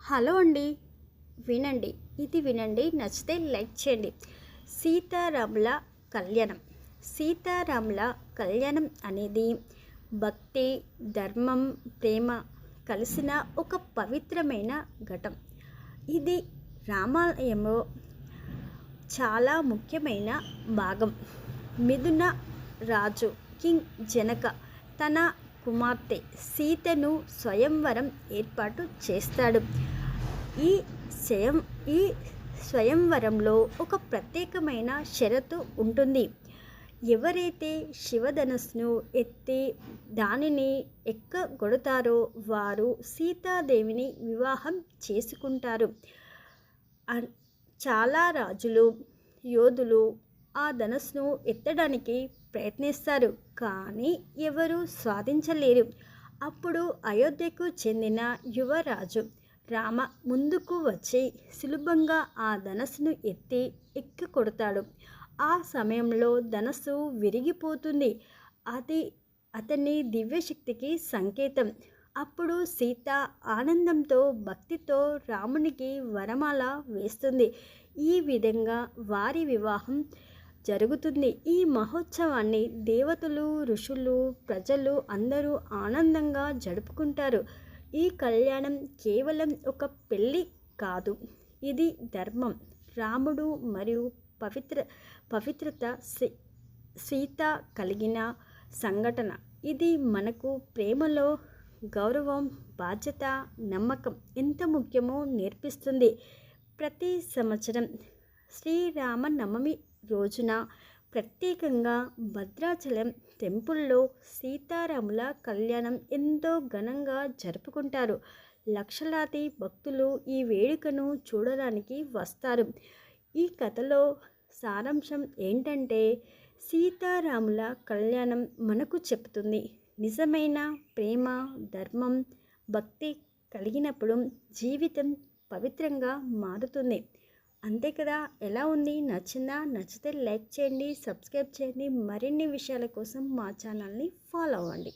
Hello అండి. వినండి. ఇది వినండి. నచ్చితే లైక్ చేయండి. సీతారాముల కళ్యాణం. సీతారాముల కళ్యాణం అనేది భక్తి, ధర్మం, ప్రేమ కలిసిన ఒక పవిత్రమైన ఘట్టం. ఇది రామాలయంలో చాలా ముఖ్యమైన భాగం. మిథున రాజు కింగ్ జనక తన కుమార్తె సీతను స్వయంవరం ఏర్పాటు చేస్తాడు. ఈ ఈ స్వయంవరంలో ఒక ప్రత్యేకమైన షరతు ఉంటుంది. ఎవరైతే శివధనుస్సును ఎత్తి దానిని ఎక్కగొడతారో వారు సీతాదేవిని వివాహం చేసుకుంటారు. చాలా రాజులు, యోధులు ఆ ధనుస్సును ఎత్తడానికి ప్రయత్నిస్తారు, కానీ ఎవరు సాధించలేరు. అప్పుడు అయోధ్యకు చెందిన యువరాజు రామ ముందుకు వచ్చి సులభంగా ఆ ధనుస్సును ఎత్తి ఎక్కకొడతాడు. ఆ సమయంలో ధనుస్సు విరిగిపోతుంది. అది అతని దివ్యశక్తికి సంకేతం. అప్పుడు సీత ఆనందంతో భక్తితో రామునికి వరమాల వేస్తుంది. ఈ విధంగా వారి వివాహం జరుగుతుంది. ఈ మహోత్సవాన్ని దేవతలు, ఋషులు, ప్రజలు అందరూ ఆనందంగా జరుపుకుంటారు. ఈ కళ్యాణం కేవలం ఒక పెళ్ళి కాదు, ఇది ధర్మం, రాముడు మరియు పవిత్రత సీత కలిగిన సంఘటన. ఇది మనకు ప్రేమలో గౌరవం, బాధ్యత, నమ్మకం ఎంత ముఖ్యమో నేర్పిస్తుంది. ప్రతి సంవత్సరం శ్రీరామనవమి రోజున ప్రత్యేకంగా భద్రాచలం టెంపుల్లో సీతారాముల కళ్యాణం ఎంతో ఘనంగా జరుపుకుంటారు. లక్షలాది భక్తులు ఈ వేడుకను చూడడానికి వస్తారు. ఈ కథలో సారాంశం ఏంటంటే, సీతారాముల కళ్యాణం మనకు చెప్తుంది, నిజమైన ప్రేమ, ధర్మం, భక్తి కలిగినప్పుడు జీవితం పవిత్రంగా మారుతుంది. అంతే కదా. ఎలా ఉంది? నచ్చిందా? నచ్చితే లైక్ చేయండి, సబ్స్క్రైబ్ చేయండి. మరిన్ని విషయాల కోసం మా ఛానల్ని ఫాలో అవ్వండి.